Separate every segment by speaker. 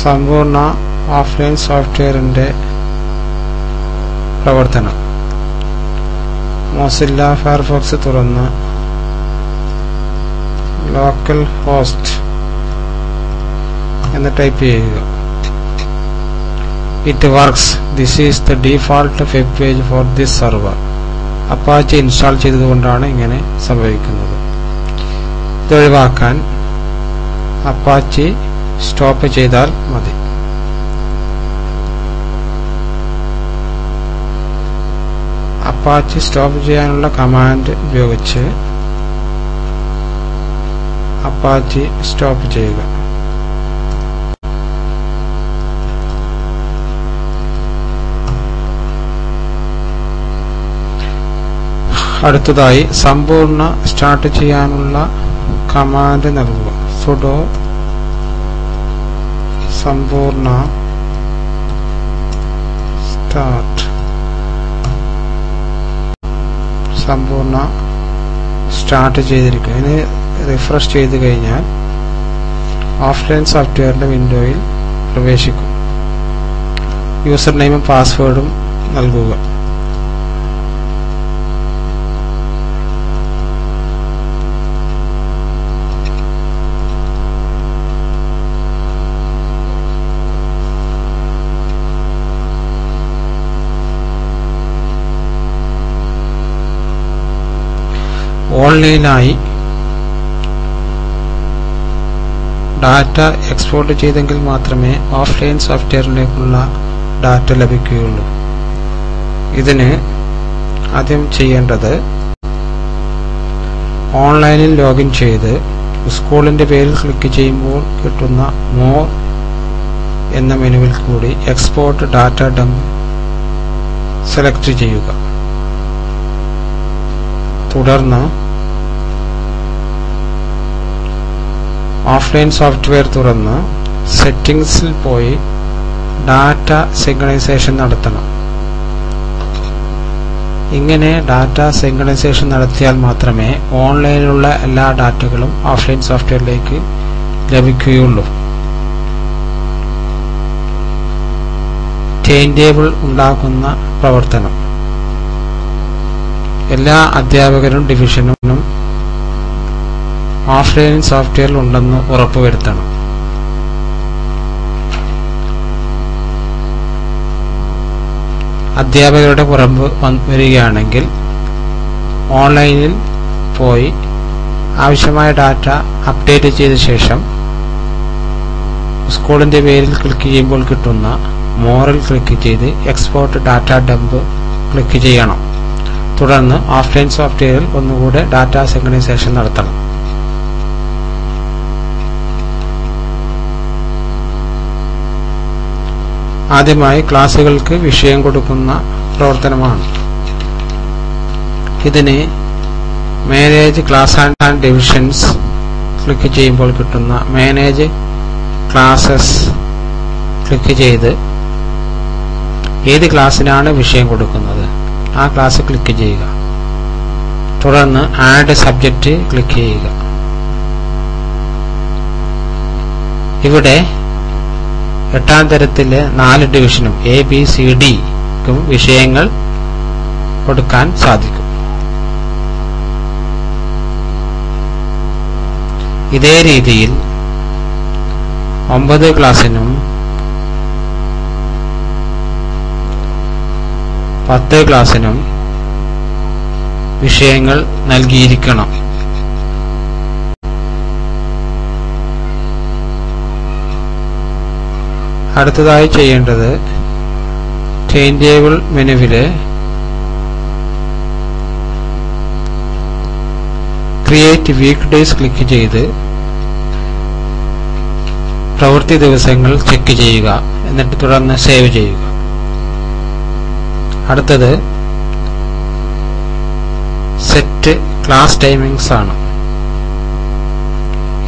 Speaker 1: സമ്പൂർണ്ണ ഓഫ്ലൈൻ സോഫ്റ്റ്വെയറിൻ്റെ പ്രവർത്തനം. മോസില്ല ഫയർഫോക്സ് തുറന്ന് ലോക്കൽ ഹോസ്റ്റ് എന്ന് ടൈപ്പ് ചെയ്യുക. It works. This is the default web page for this server. Apache install ചെയ്തതുകൊണ്ടാണ് ഇങ്ങനെ സംഭവിക്കുന്നത്. ഇത് ഒഴിവാക്കാൻ അപ്പാച്ചി സ്റ്റോപ്പ് ചെയ്താൽ മതി. അപ്പാച്ചി സ്റ്റോപ്പ് ചെയ്യാനുള്ള കമാൻഡ് ഉപയോഗിച്ച് അപ്പാച്ചി സ്റ്റോപ്പ് ചെയ്യുക. അടുത്തതായി സമ്പൂർണ്ണ സ്റ്റാർട്ട് ചെയ്യാനുള്ള കമാൻഡ് നൽകുക. സുഡോ സമ്പൂർണ്ണ സ്റ്റാർട്ട്. സമ്പൂർണ്ണ സ്റ്റാർട്ട് ചെയ്തിരിക്കുക. ഇനി റിഫ്രഷ് ചെയ്ത് കഴിഞ്ഞാൽ ഓഫ്ലൈൻ സോഫ്റ്റ്വെയറിന്റെ വിൻഡോയിൽ പ്രവേശിക്കും. യൂസർ നെയിമും പാസ്വേഡും നൽകുക. ഓൺലൈനായി ഡാറ്റ എക്സ്പോർട്ട് ചെയ്തെങ്കിൽ മാത്രമേ ഓഫ്ലൈൻ സോഫ്റ്റ്വെയറിലേക്കുള്ള ഡാറ്റ ലഭിക്കുകയുള്ളൂ. ഇതിന് ആദ്യം ചെയ്യേണ്ടത് ഓൺലൈനിൽ ലോഗിൻ ചെയ്ത് സ്കൂളിന്റെ പേരിൽ ക്ലിക്ക് ചെയ്യുമ്പോൾ കിട്ടുന്ന മോർ എന്ന മെനുവിൽ കൂടി എക്സ്പോർട്ട് ഡാറ്റ ഡംപ് സെലക്ട് ചെയ്യുക. തുടർന്ന് ഓഫ്ലൈൻ സോഫ്റ്റ്വെയർ തുറന്ന് സെറ്റിംഗ്സിൽ പോയി ഡാറ്റ സിങ്ക്രണൈസേഷൻ നടത്തണം. ഇങ്ങനെ ഡാറ്റ സിങ്ക്രണൈസേഷൻ നടത്തിയാൽ മാത്രമേ ഓൺലൈനിലുള്ള എല്ലാ ഡാറ്റകളും ഓഫ്ലൈൻ സോഫ്റ്റ്വെയറിലേക്ക് ലഭിക്കുകയുള്ളൂ. ടൈം ടേബിൾ ഉണ്ടാക്കുന്ന പ്രവർത്തനം. എല്ലാ അധ്യാപകരും ഡിവിഷനും ഓഫ്ലൈൻ സോഫ്റ്റ്വെയറിൽ ഉണ്ടെന്ന് ഉറപ്പുവരുത്തണം. അധ്യാപകരുടെ കുറവ് വരികയാണെങ്കിൽ ഓൺലൈനിൽ പോയി ആവശ്യമായ ഡാറ്റ അപ്ഡേറ്റ് ചെയ്ത ശേഷം സ്കൂളിന്റെ പേരിൽ ക്ലിക്ക് ചെയ്യുമ്പോൾ കിട്ടുന്ന മോറിൽ ക്ലിക്ക് ചെയ്ത് എക്സ്പോർട്ട് ഡാറ്റ ഡംപ് ക്ലിക്ക് ചെയ്യണം. തുടർന്ന് ഓഫ്ലൈൻ സോഫ്റ്റ്വെയറിൽ ഒന്നുകൂടെ ഡാറ്റ സിങ്ക്രണൈസേഷൻ നടത്തണം. ആദ്യമായി ക്ലാസുകൾക്ക് വിഷയം കൊടുക്കുന്ന പ്രവർത്തനമാണ്. ഇതിന് manage class and divisions click ചെയ്യുമ്പോൾ കിട്ടുന്ന മാനേജ് ക്ലാസസ് ക്ലിക്ക് ചെയ്ത് ഏത് ക്ലാസ്സിനാണ് വിഷയം കൊടുക്കുന്നത് ആ ക്ലാസ് ക്ലിക്ക് ചെയ്യുക. തുടർന്ന് ആഡ് സബ്ജക്റ്റ് ക്ലിക്ക് ചെയ്യുക. ഇവിടെ 8ാം തരത്തിലെ 4 ഡിവിഷനും എ ബി സി ഡിക്കും വിഷയങ്ങൾ കൊടുക്കാൻ സാധിക്കും. ഇതേ രീതിയിൽ 9 ക്ലാസ്സിനും 10 ക്ലാസ്സിനും വിഷയങ്ങൾ നൽകിയിരിക്കണം. അടുത്തതായി ചെയ്യേണ്ടത് ടൈം ടേബിൾ മെനുവിലെ ക്രിയേറ്റ് വീക്ക് ഡേയ്സ് ക്ലിക്ക് ചെയ്ത് പ്രവൃത്തി ദിവസങ്ങൾ ചെക്ക് ചെയ്യുക. എന്നിട്ട് തുടർന്ന് സേവ് ചെയ്യുക. അടുത്തത് സെറ്റ് ക്ലാസ് ടൈമിംഗ്സ് ആണ്.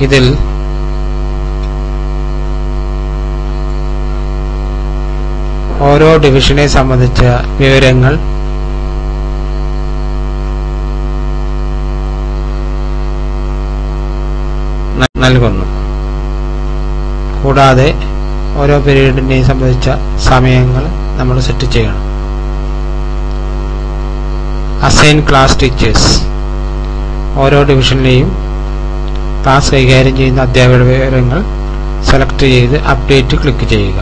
Speaker 1: ഇതിൽ ഓരോ ഡിവിഷനെ സംബന്ധിച്ച വിവരങ്ങൾ നൽകുന്നു. കൂടാതെ ഓരോ പീരീഡിനെയും സംബന്ധിച്ച സമയങ്ങൾ നമ്മൾ സെറ്റ് ചെയ്യണം. അസൈൻ ക്ലാസ് ടീച്ചേഴ്സ്, ഓരോ ഡിവിഷനിലെയും ക്ലാസ് കൈകാര്യം ചെയ്യുന്ന അധ്യാപക വിവരങ്ങൾ സെലക്ട് ചെയ്ത് അപ്ഡേറ്റ് ക്ലിക്ക് ചെയ്യുക.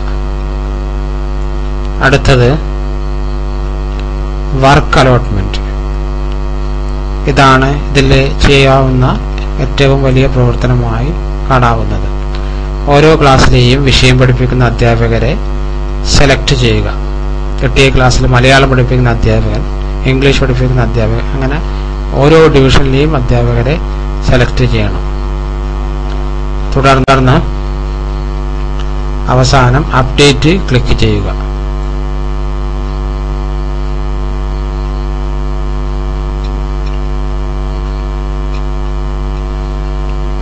Speaker 1: അടുത്തത് വർക്ക് അലോട്ട്മെന്റ്. ഇതാണ് ഇതിൽ ചെയ്യാവുന്ന ഏറ്റവും വലിയ പ്രവർത്തനമായി കാണാവുന്നത്. ഓരോ ക്ലാസ്സിലെയും വിഷയം പഠിപ്പിക്കുന്ന അധ്യാപകരെ സെലക്ട് ചെയ്യുക. കിട്ടിയ ക്ലാസ്സിൽ മലയാളം പഠിപ്പിക്കുന്ന അധ്യാപകൻ, ഇംഗ്ലീഷ് പഠിപ്പിക്കുന്ന അധ്യാപകൻ, അങ്ങനെ ഓരോ ഡിവിഷനിലെയും അധ്യാപകരെ സെലക്ട് ചെയ്യണം. തുടർന്ന് അവസാനം അപ്ഡേറ്റ് ക്ലിക്ക് ചെയ്യുക.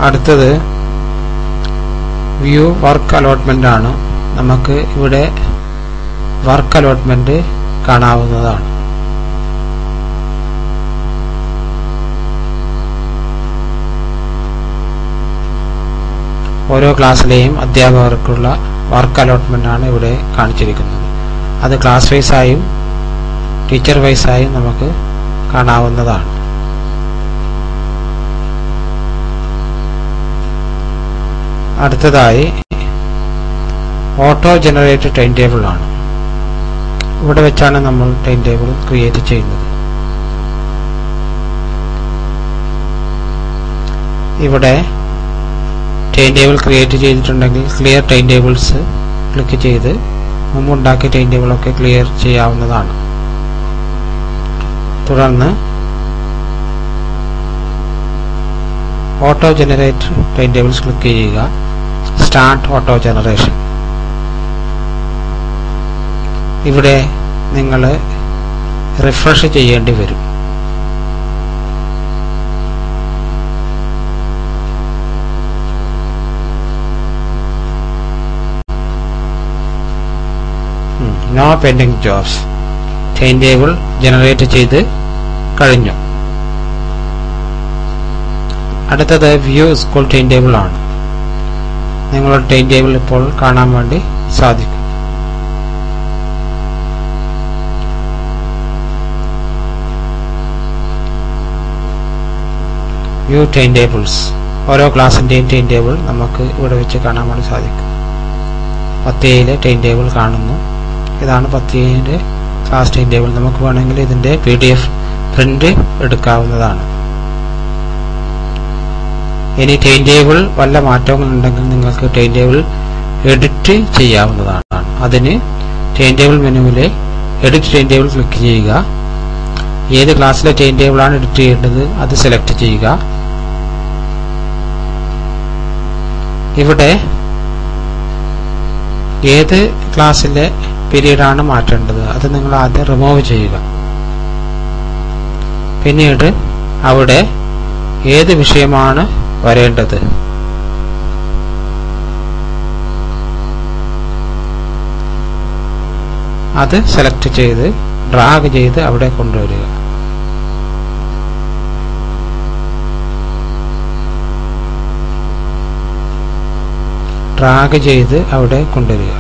Speaker 1: അടുത്തത് വ്യൂ വർക്ക് അലോട്ട്മെന്റ് ആണ്. നമുക്ക് ഇവിടെ വർക്ക് അലോട്ട്മെന്റ് കാണാവുന്നതാണ്. ഓരോ ക്ലാസ്സിലെയും അധ്യാപകർക്കുള്ള വർക്ക് അലോട്ട്മെന്റ് ആണ് ഇവിടെ കാണിച്ചിരിക്കുന്നത്. അത് ക്ലാസ് വൈസായും ടീച്ചർ വൈസായും നമുക്ക് കാണാവുന്നതാണ്. അടുത്തതായി ഓട്ടോ ജനറേറ്റഡ് ടൈം ടേബിൾ ആണ്. ഇവിടെ വെച്ചാണ് നമ്മൾ ടൈം ടേബിൾ ക്രിയേറ്റ് ചെയ്യുന്നത്. ഇവിടെ ടൈം ടേബിൾ ക്രിയേറ്റ് ചെയ്തിട്ടുണ്ടെങ്കിൽ ക്ലിയർ ടൈം ടേബിൾസ് ക്ലിക്ക് ചെയ്ത് മുമ്പുണ്ടാക്കിയ ടൈം ടേബിളൊക്കെ ക്ലിയർ ചെയ്യാവുന്നതാണ്. തുടർന്ന് auto generate time tables click ചെയ്യുക. Start auto generation. ഇവിടെ നിങ്ങൾ റിഫ്രഷ് ചെയ്യേണ്ടി വരും. No pending jobs. Time table generate ചെയ്ത് കഴിഞ്ഞു. അടുത്തത് വ്യൂ സ്കൂൾ ടൈം ടേബിൾ ആണ്. നിങ്ങളുടെ ടൈം ടേബിൾ ഇപ്പോൾ കാണാൻ വേണ്ടി സാധിക്കും. View time tables. ഓരോ ക്ലാസിന്റെയും ടൈം ടേബിൾ നമുക്ക് ഇവിടെ വെച്ച് കാണാൻ വേണ്ടി സാധിക്കും. 10A ടൈം ടേബിൾ കാണുന്നു. ഇതാണ് 10A ക്ലാസ് ടൈം ടേബിൾ. നമുക്ക് വേണമെങ്കിൽ ഇതിന്റെ PDF പ്രിന്റ് എടുക്കാവുന്നതാണ്. ഇനി ടൈം ടേബിൾ വല്ല മാറ്റങ്ങൾ ഉണ്ടെങ്കിൽ നിങ്ങൾക്ക് ടൈം ടേബിൾ എഡിറ്റ് ചെയ്യാവുന്നതാണ്. അതിന് ടൈം ടേബിൾ മെനുവിലെ എഡിറ്റ് ടൈം ടേബിൾ ക്ലിക്ക് ചെയ്യുക. ഏത് ക്ലാസ്സിലെ ടൈം ടേബിൾ ആണ് എഡിറ്റ് ചെയ്യേണ്ടത് അത് സെലക്ട് ചെയ്യുക. ഇവിടെ ഏത് ക്ലാസ്സിലെ പീരീഡ് ആണ് മാറ്റേണ്ടത് അത് നിങ്ങൾ ആദ്യം റിമൂവ് ചെയ്യുക. പിന്നീട് അവിടെ ഏത് വിഷയമാണ് വരേണ്ടത് അത് സെലക്ട് ചെയ്ത് ഡ്രാഗ് ചെയ്ത് അവിടെ കൊണ്ടുവരിക. ഡ്രാഗ് ചെയ്ത് അവിടെ കൊണ്ടുവരിക.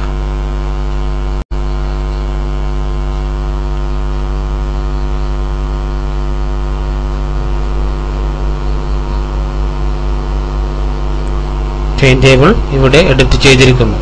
Speaker 1: ടൈം ടേബിൾ ഇവിടെ എഡിറ്റ് ചെയ്തിരിക്കുന്നു.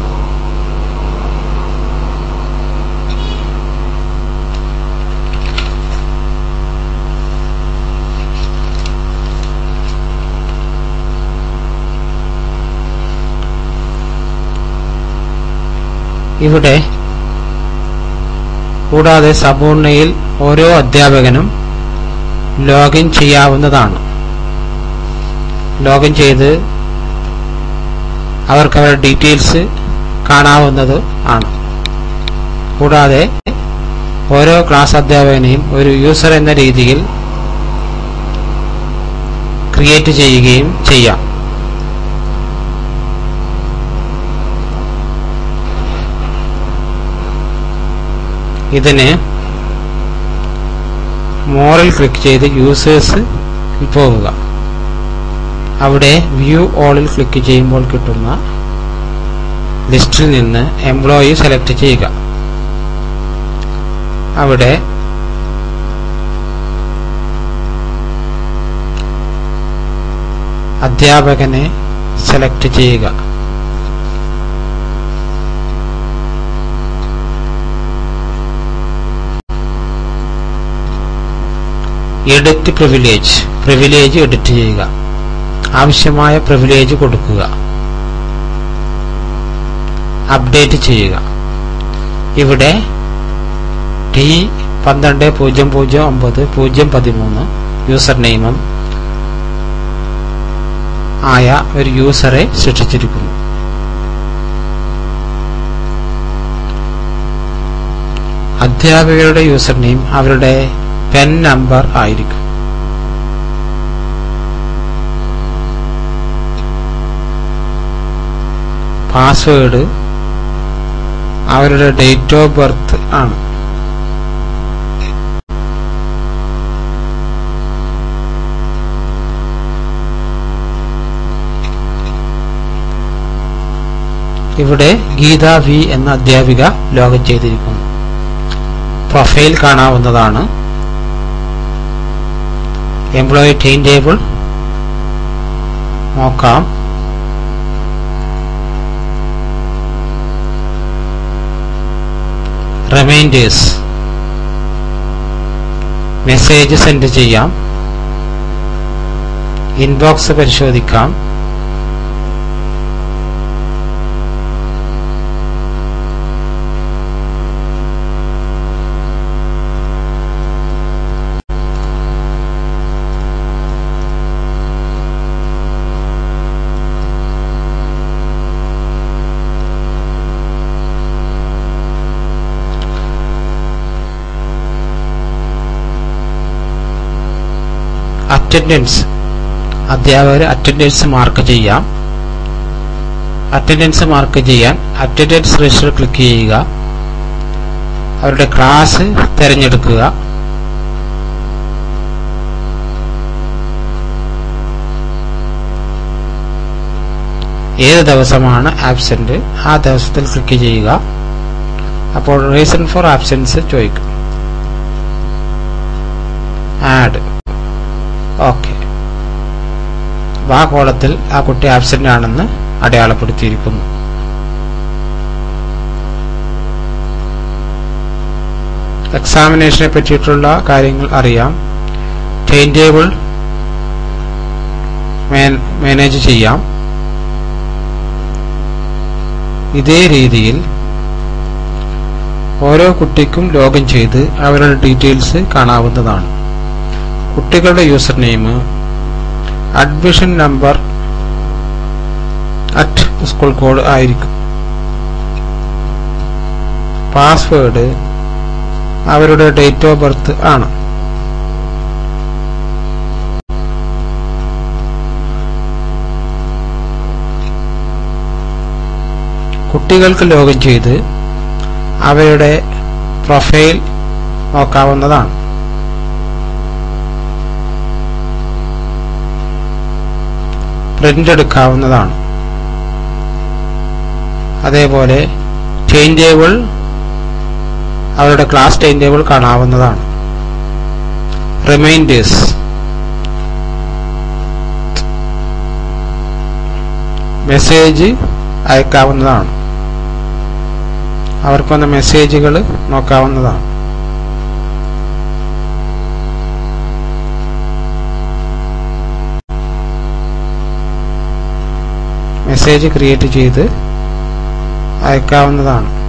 Speaker 1: ഇവിടെ കൂടാതെ സമ്പൂർണ്ണയിൽ ഓരോ അധ്യാപകനും ലോഗിൻ ചെയ്യാവുന്നതാണ്. ലോഗിൻ ചെയ്ത് അവർക്ക് അവരുടെ ഡീറ്റെയിൽസ് കാണാവുന്നത് ആണ്. കൂടാതെ ഓരോ ക്ലാസ് അധ്യാപകനെയും ഒരു യൂസർ എന്ന രീതിയിൽ ക്രിയേറ്റ് ചെയ്യുകയും ചെയ്യാം. ഇതിന് മോറിൽ ക്ലിക്ക് ചെയ്ത് യൂസേഴ്സ് പോവുക. അവിടെ വ്യൂ ഓളിൽ ക്ലിക്ക് ചെയ്യുമ്പോൾ കിട്ടുന്ന ലിസ്റ്റിൽ നിന്ന് എംപ്ലോയി സെലക്ട് ചെയ്യുക. അവിടെ അധ്യാപകനെ സെലക്ട് ചെയ്യുക. എഡിറ്റ് പ്രിവിലേജ് എഡിറ്റ് ചെയ്യുക. ആവശ്യമായ പ്രിവിലേജ് കൊടുക്കുക. അപ്ഡേറ്റ് ചെയ്യുക. ഇവിടെ T12009 യൂസർ നെയിമും ആയ ഒരു യൂസറെ സൃഷ്ടിച്ചിരിക്കുന്നു. അധ്യാപകരുടെ യൂസർ നെയിം അവരുടെ പെൻ നമ്പർ ആയിരിക്കും. പാസ്വേഡ് അവരുടെ ഡേറ്റ് ഓഫ് ബർത്ത് ആണ്. ഇവിടെ ഗീത വി എന്ന അധ്യാപിക ലോഗിൻ ചെയ്തിരിക്കുന്നു. പ്രൊഫൈൽ കാണാവുന്നതാണ്. എംപ്ലോയി ടൈം ടേബിൾ നോക്കാം. റിമൈൻഡേഴ്സ് മെസ്സേജ് സെൻഡ് ചെയ്യാം. ഇൻബോക്സ് പരിശോധിക്കാം. അറ്റൻഡൻസ് അധ്യാപകർ അറ്റൻഡൻസ് മാർക്ക് ചെയ്യാം. അറ്റൻഡൻസ് മാർക്ക് ചെയ്യാൻ അറ്റൻഡൻസ് രജിസ്റ്റർ ക്ലിക്ക് ചെയ്യുക. അവരുടെ ക്ലാസ് തിരഞ്ഞെടുക്കുക. ഏത് ദിവസമാണ് ആബ്സെന്റ് ആ ദിവസത്തിൽ ക്ലിക്ക് ചെയ്യുക. അപ്പോൾ റീസൺ ഫോർ ആബ്സെൻസ് ചോദിക്കും. Add okay. ആ കോളത്തിൽ ആ കുട്ടി ആബ്സെന്റ് ആണെന്ന് അടയാളപ്പെടുത്തിയിരിക്കുന്നു. എക്സാമിനേഷനെ പറ്റിയിട്ടുള്ള കാര്യങ്ങൾ അറിയാം. ടൈം ടേബിൾ മാനേജ് ചെയ്യാം. ഇതേ രീതിയിൽ ഓരോ കുട്ടിക്കും ലോഗിൻ ചെയ്ത് അവരുടെ ഡീറ്റെയിൽസ് കാണാവുന്നതാണ്. കുട്ടികളുടെ user name admission number @school code ആയിരിക്കും. പാസ്വേഡ് അവരുടെ ഡേറ്റ് ഓഫ് ബർത്ത് ആണ്. കുട്ടികൾക്ക് ലോഗിൻ ചെയ്ത് അവരുടെ പ്രൊഫൈൽ നോക്കാവുന്നതാണ്. പ്രിന്റ് എടുക്കാവുന്നതാണ്. അതേപോലെ ടൈം ടേബിൾ അവരുടെ ക്ലാസ് ടൈം ടേബിൾ കാണാവുന്നതാണ്. റിമൈൻഡേഴ്സ് മെസ്സേജ് അയക്കാവുന്നതാണ്. അവർക്ക് വന്ന മെസ്സേജുകൾ നോക്കാവുന്നതാണ്. മെസ്സേജ് ക്രിയേറ്റ് ചെയ്ത് അയക്കാവുന്നതാണ്.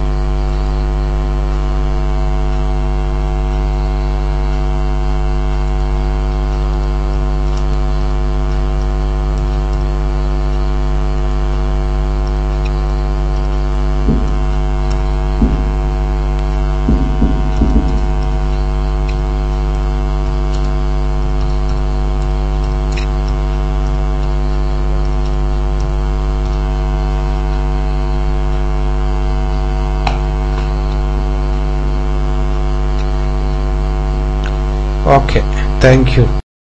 Speaker 1: Okay, thank you.